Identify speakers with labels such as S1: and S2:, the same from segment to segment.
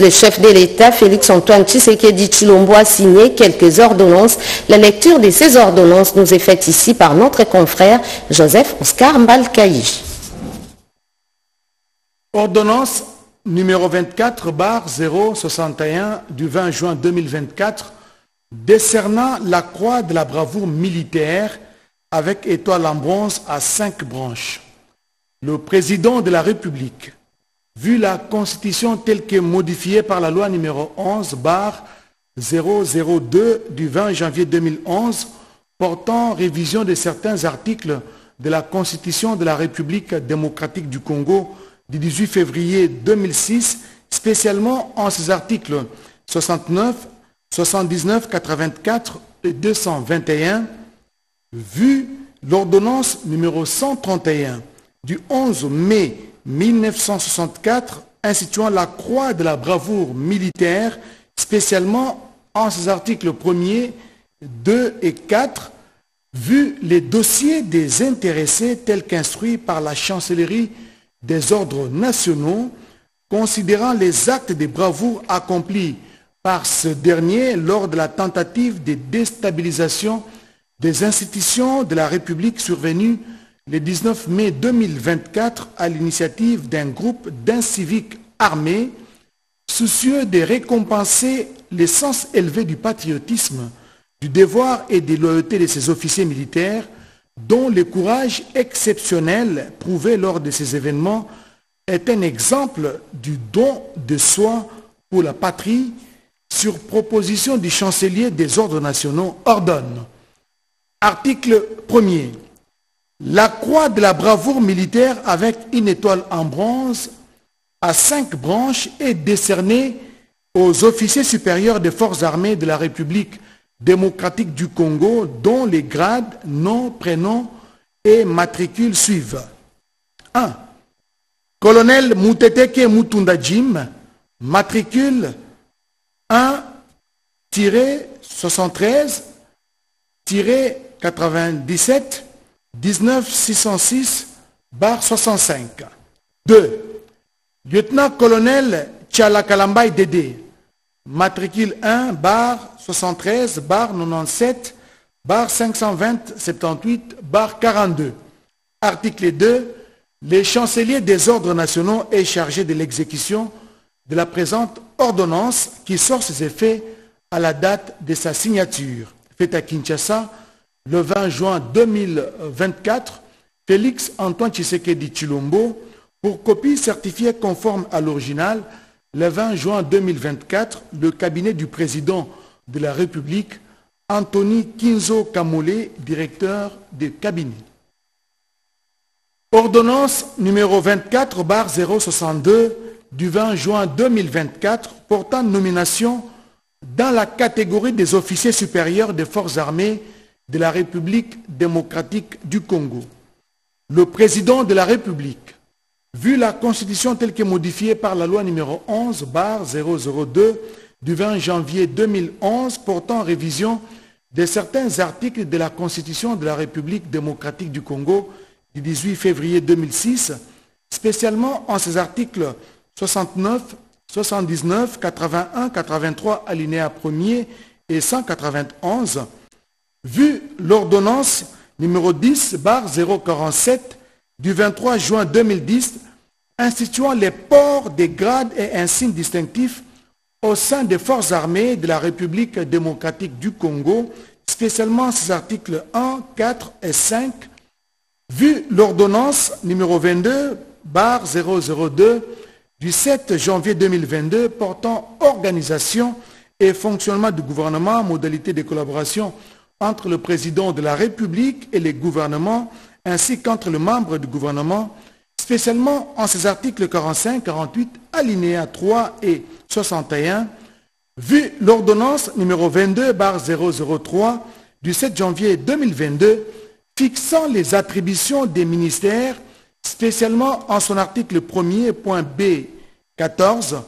S1: Le chef de l'État, Félix-Antoine Tshisekedi Tshilombo, a signé quelques ordonnances. La lecture de ces ordonnances nous est faite ici par notre confrère Joseph Oscar Mbalkaï.
S2: Ordonnance numéro 24/061 du 20 juin 2024 décernant la croix de la bravoure militaire avec étoile en bronze à 5 branches. Le président de la République, vu la Constitution telle que modifiée par la loi numéro 11/002 du 20 janvier 2011 portant révision de certains articles de la Constitution de la République démocratique du Congo du 18 février 2006, spécialement en ses articles 69, 79, 84 et 221, vu l'ordonnance numéro 131 du 11 mai 1964 instituant la croix de la bravoure militaire, spécialement en ses articles 1er, 2 et 4, vu les dossiers des intéressés tels qu'instruits par la chancellerie des ordres nationaux, considérant les actes de bravoure accomplis par ce dernier lors de la tentative de déstabilisation des institutions de la République survenue le 19 mai 2024 à l'initiative d'un groupe d'inciviques armés soucieux de récompenser le sens élevé du patriotisme, du devoir et des loyautés de ses officiers militaires, dont le courage exceptionnel prouvé lors de ces événements est un exemple du don de soi pour la patrie, sur proposition du chancelier des ordres nationaux, ordonne. Article 1er. La croix de la bravoure militaire avec une étoile en bronze à 5 branches est décernée aux officiers supérieurs des forces armées de la République démocratique du Congo dont les grades, noms, prénoms et matricules suivent. 1. Colonel Muteteke Mutunda Jim, matricule 1-73-97 19606/65. 2. Lieutenant-colonel Tchalakalambay Dédé, matricule 1-73-97-520-78-42. Article 2. Le chancelier des ordres nationaux est chargé de l'exécution de la présente ordonnance qui sort ses effets à la date de sa signature. Faite à Kinshasa, le 20 juin 2024, Félix Antoine Tshisekedi Tshilombo, pour copie certifiée conforme à l'original, le 20 juin 2024, le cabinet du président de la République, Anthony Kinzo Kamole, directeur de cabinet. Ordonnance numéro 24/062 du 20 juin 2024 portant nomination dans la catégorie des officiers supérieurs des forces armées de la République démocratique du Congo. Le président de la République, vu la Constitution telle que modifiée par la loi numéro 11/002 du 20 janvier 2011 portant révision de certains articles de la Constitution de la République démocratique du Congo du 18 février 2006, spécialement en ses articles 69, 79, 81, 83 alinéa 1er et 191, vu l'ordonnance numéro 10/047 du 23 juin 2010 instituant les ports des grades et insignes distinctifs au sein des forces armées de la République démocratique du Congo, spécialement ses articles 1, 4 et 5, vu l'ordonnance numéro 22/002 du 7 janvier 2022 portant organisation et fonctionnement du gouvernement, modalités de collaboration entre le président de la République et les gouvernements, ainsi qu'entre les membres du gouvernement, spécialement en ses articles 45, 48, alinéa 3 et 61, vu l'ordonnance numéro 22/003 du 7 janvier 2022 fixant les attributions des ministères, spécialement en son article 1er, point B 14,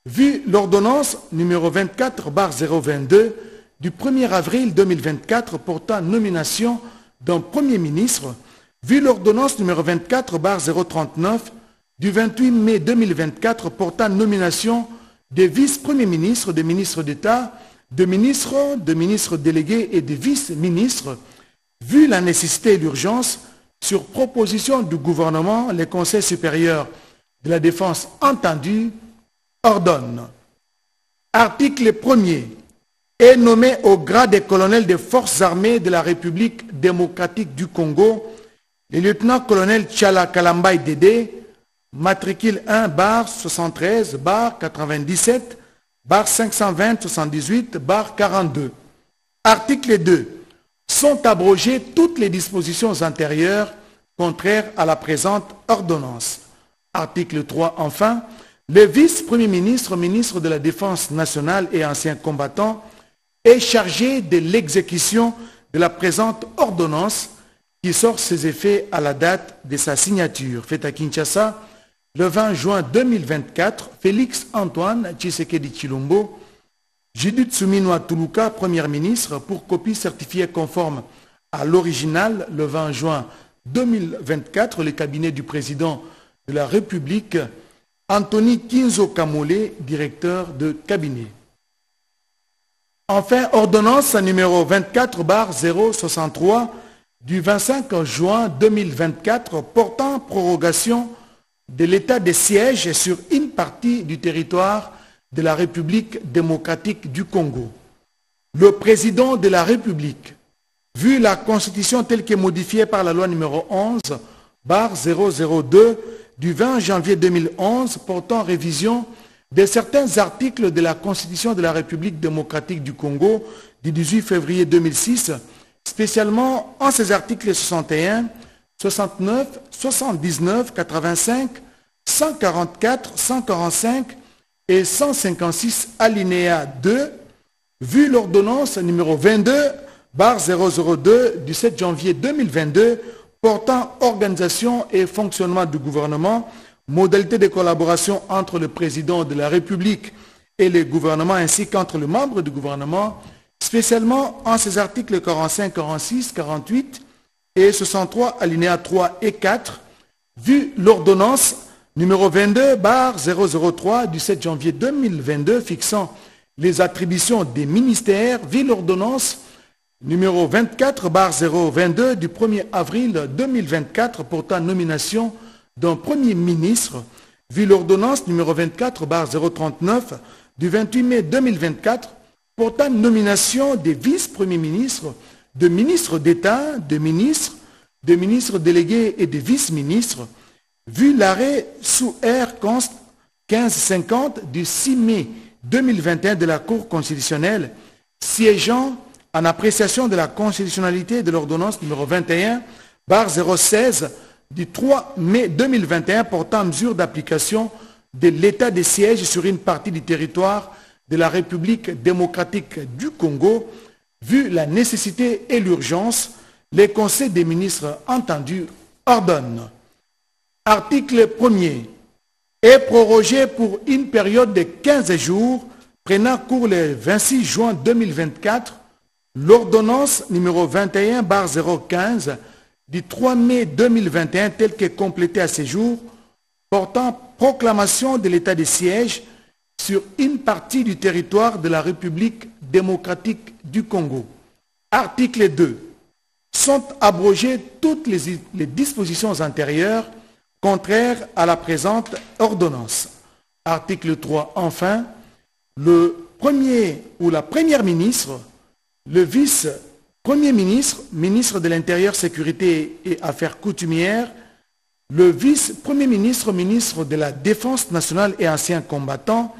S2: vu l'ordonnance numéro 24/022 du 1er avril 2024 portant nomination d'un Premier ministre, vu l'ordonnance numéro 24/039 du 28 mai 2024 portant nomination des vice-premiers ministres, des ministres d'État, de ministres délégués et des vice-ministres, vu la nécessité et l'urgence, sur proposition du gouvernement, les conseils supérieurs de la défense entendus ordonnent. Article 1er. Est nommé au grade de colonel des forces armées de la République démocratique du Congo, le lieutenant-colonel Tchala Kalambay Dédé, matricule 1-73-97-520-78-42. Article 2. Sont abrogées toutes les dispositions antérieures contraires à la présente ordonnance. Article 3. Enfin, le vice-premier ministre, ministre de la Défense nationale et ancien combattant, est chargé de l'exécution de la présente ordonnance qui sort ses effets à la date de sa signature. Faite à Kinshasa, le 20 juin 2024, Félix Antoine Tshisekedi Tshilombo, Judith Suminwa Tuluka, Premier ministre, pour copie certifiée conforme à l'original, le 20 juin 2024, le cabinet du président de la République, Anthony Kinzo Kamole, directeur de cabinet. Enfin, ordonnance numéro 24/063 du 25 juin 2024 portant prorogation de l'état de siège sur une partie du territoire de la République démocratique du Congo. Le président de la République, vu la Constitution telle que modifiée par la loi numéro 11/002 du 20 janvier 2011 portant révision de certains articles de la Constitution de la République démocratique du Congo du 18 février 2006, spécialement en ses articles 61, 69, 79, 85, 144, 145 et 156 alinéa 2, vu l'ordonnance numéro 22/002 du 7 janvier 2022 portant organisation et fonctionnement du gouvernement, modalité de collaboration entre le président de la République et le gouvernement ainsi qu'entre les membres du gouvernement, spécialement en ses articles 45, 46, 48 et 63, alinéas 3 et 4, vu l'ordonnance numéro 22/003 du 7 janvier 2022 fixant les attributions des ministères, vu l'ordonnance numéro 24/022 du 1er avril 2024 portant nomination d'un Premier ministre, vu l'ordonnance numéro 24/039 du 28 mai 2024 portant nomination des vice-premiers ministres, de ministres d'État, de ministres délégués et de vice-ministres, vu l'arrêt sous R. Const 1550 du 6 mai 2021 de la Cour constitutionnelle, siégeant en appréciation de la constitutionnalité de l'ordonnance numéro 21/016 du 3 mai 2021 portant mesure d'application de l'état de siège sur une partie du territoire de la République démocratique du Congo, vu la nécessité et l'urgence, les conseils des ministres entendus ordonnent. Article 1er. Est prorogé pour une période de 15 jours, prenant cours le 26 juin 2024, l'ordonnance numéro 21/015 du 3 mai 2021 telle que complétée à ce jour, portant proclamation de l'état de siège sur une partie du territoire de la République démocratique du Congo. Article 2. Sont abrogées toutes les dispositions antérieures contraires à la présente ordonnance. Article 3. Enfin, le premier ou la première ministre, le vice-premier ministre, ministre de l'Intérieur, Sécurité et Affaires coutumières, le vice-premier ministre, ministre de la Défense nationale et ancien combattant,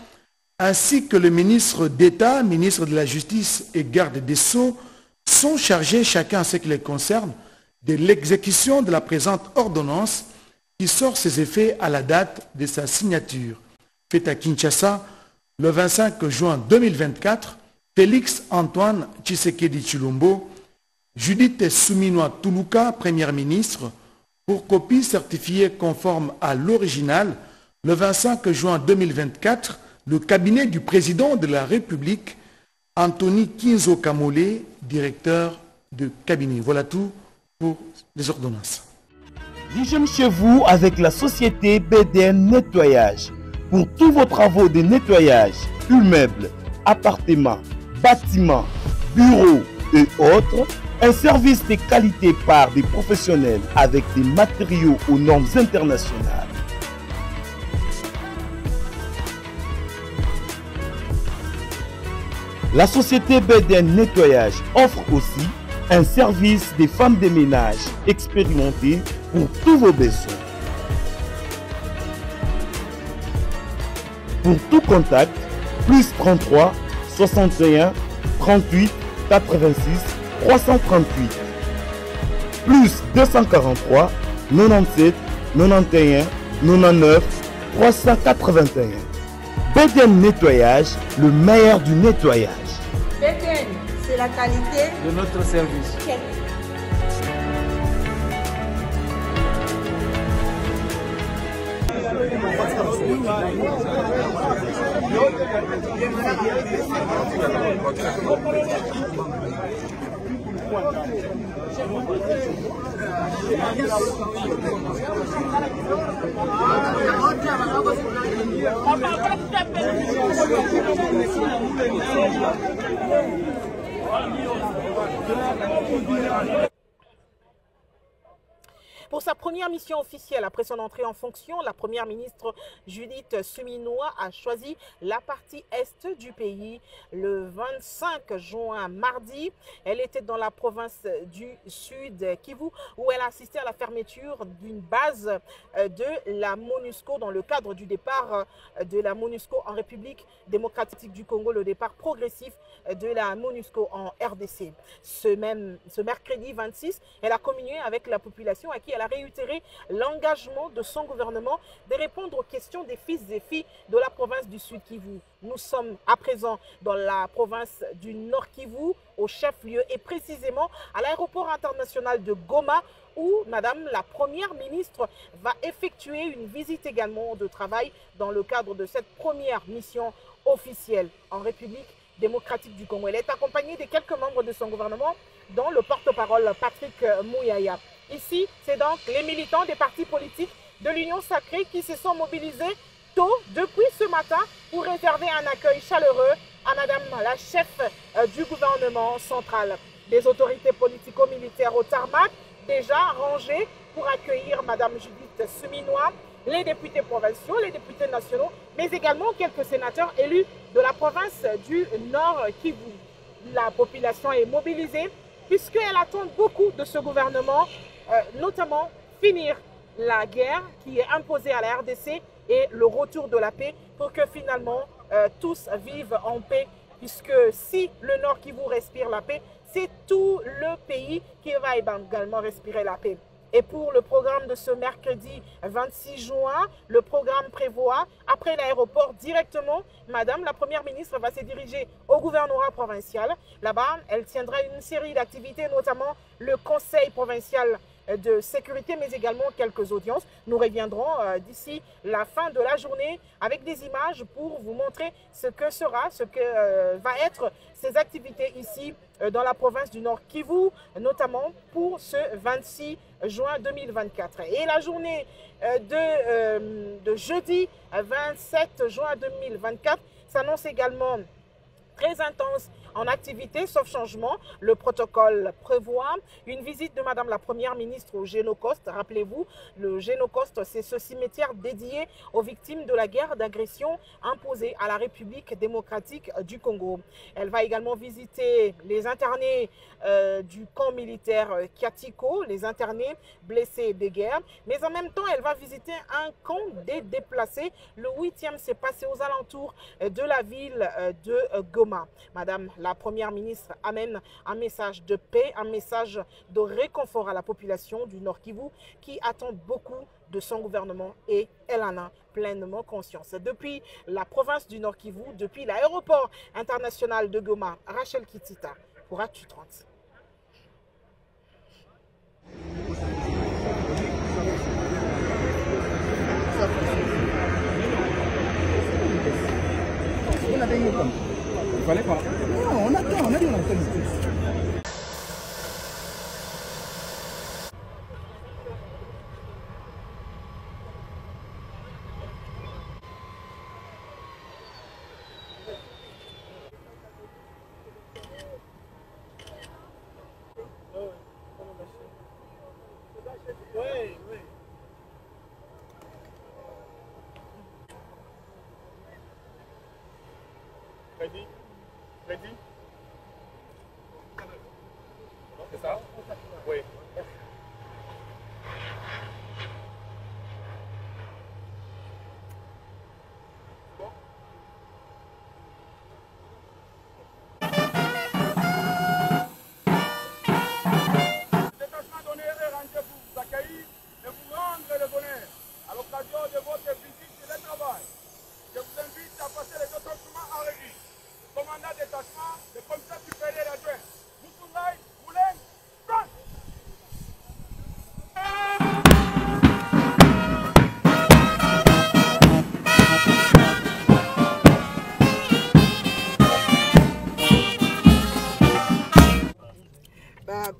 S2: ainsi que le ministre d'État, ministre de la Justice et garde des Sceaux, sont chargés, chacun en ce qui les concerne, de l'exécution de la présente ordonnance qui sort ses effets à la date de sa signature. Faite à Kinshasa, le 25 juin 2024, Félix Antoine Tshisekedi Tshilombo, Judith Suminwa Tuluka, Premier ministre, pour copie certifiée conforme à l'original, le 25 juin 2024, le cabinet du président de la République, Anthony Kinzo Kamole, directeur de cabinet. Voilà tout pour les ordonnances.
S3: L'hygiène chez vous avec la société BDN Nettoyage. Pour tous vos travaux de nettoyage, immeubles, appartements, bâtiments, bureaux et autres, un service de qualité par des professionnels avec des matériaux aux normes internationales. La société BDN Nettoyage offre aussi un service des femmes de ménage expérimentées pour tous vos besoins. Pour tout contact, plus 33 61 38 86 338, plus 243 97 91 99 381. BDN Nettoyage, le meilleur du nettoyage.
S4: BDN, c'est la qualité
S5: de notre service.
S6: Pour sa première mission officielle après son entrée en fonction, la première ministre Judith Suminwa a choisi la partie est du pays le 25 juin mardi. Elle était dans la province du Sud Kivu où elle a assisté à la fermeture d'une base de la MONUSCO dans le cadre du départ de la MONUSCO en République démocratique du Congo, le départ progressif de la MONUSCO en RDC. Ce mercredi 26, elle a communié avec la population à qui elle a réitéré l'engagement de son gouvernement de répondre aux questions des fils et filles de la province du Sud Kivu. Nous sommes à présent dans la province du Nord Kivu, au chef-lieu et précisément à l'aéroport international de Goma où Madame la Première ministre va effectuer une visite également de travail dans le cadre de cette première mission officielle en République démocratique du Congo. Elle est accompagnée de quelques membres de son gouvernement, dont le porte-parole Patrick Mouyaya. Ici, c'est donc les militants des partis politiques de l'Union sacrée qui se sont mobilisés tôt, depuis ce matin, pour réserver un accueil chaleureux à Madame la chef du gouvernement central. Les autorités politico-militaires au tarmac, déjà rangées pour accueillir Madame Judith Suminwa, les députés provinciaux, les députés nationaux, mais également quelques sénateurs élus de la province du Nord Kivu. La population est mobilisée puisqu'elle attend beaucoup de ce gouvernement, notamment finir la guerre qui est imposée à la RDC et le retour de la paix pour que finalement tous vivent en paix, puisque si le Nord Kivu respire la paix, c'est tout le pays qui va également respirer la paix. Et pour le programme de ce mercredi 26 juin, le programme prévoit, après l'aéroport directement, Madame la Première ministre va se diriger au gouvernorat provincial. Là-bas, elle tiendra une série d'activités, notamment le conseil provincial de sécurité, mais également quelques audiences. Nous reviendrons d'ici la fin de la journée avec des images pour vous montrer ce que va être ces activités ici dans la province du Nord Kivu, notamment pour ce 26 juin 2024. Et la journée de jeudi 27 juin 2024 s'annonce également très intense en activité, sauf changement. Le protocole prévoit une visite de Madame la Première ministre au Génocoste. Rappelez-vous, le Génocoste, c'est ce cimetière dédié aux victimes de la guerre d'agression imposée à la République démocratique du Congo. Elle va également visiter les internés du camp militaire Kiatiko, les internés blessés de guerre. Mais en même temps, elle va visiter un camp des déplacés. Le 8e s'est passé aux alentours de la ville de Goma. Madame la Première ministre amène un message de paix, un message de réconfort à la population du Nord Kivu qui attend beaucoup de son gouvernement et elle en a pleinement conscience. Depuis la province du Nord Kivu, depuis l'aéroport international de Goma, Rachel Kitita pour Actu 30.
S5: Il fallait pas. Non, on attend, on a dit on attend tous.
S7: Ready? C'est ça? Oui.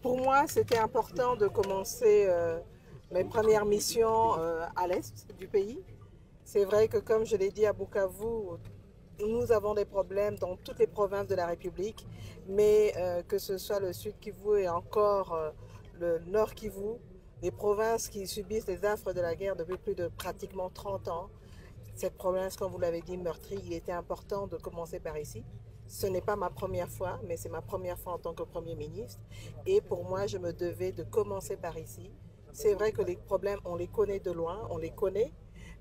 S6: Pour moi, c'était important de commencer mes premières missions à l'est du pays. C'est vrai que, comme je l'ai dit à Bukavu, nous avons des problèmes dans toutes les provinces de la République, mais que ce soit le Sud Kivu et encore le Nord Kivu, des provinces qui subissent les affres de la guerre depuis plus de pratiquement 30 ans. Cette province, comme vous l'avez dit, meurtrie, il était important de commencer par ici. Ce n'est pas ma première fois, mais c'est ma première fois en tant que Premier ministre. Et pour moi, je me devais de commencer par ici. C'est vrai que les problèmes, on les connaît de loin, on les connaît,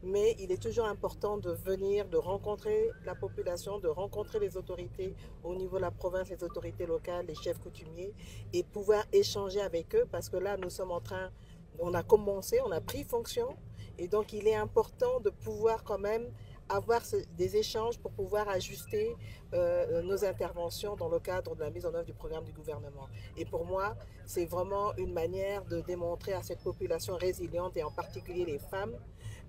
S6: mais il est toujours important de venir, de rencontrer la population, de rencontrer les autorités au niveau de la province, les autorités locales, les chefs coutumiers, et pouvoir échanger avec eux, parce que là, nous sommes en train, on a commencé, on a pris fonction, et donc il est important de pouvoir quand même avoir des échanges pour pouvoir ajuster nos interventions dans le cadre de la mise en œuvre du programme du gouvernement. Et pour moi, c'est vraiment une manière de démontrer à cette population résiliente, et en particulier les femmes,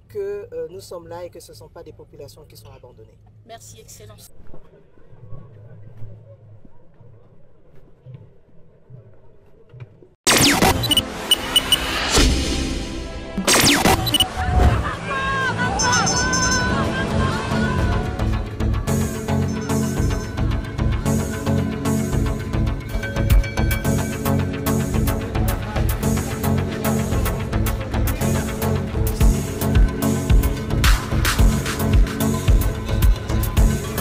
S6: que nous sommes là et que ce ne sont pas des populations qui sont abandonnées.
S8: Merci, Excellence.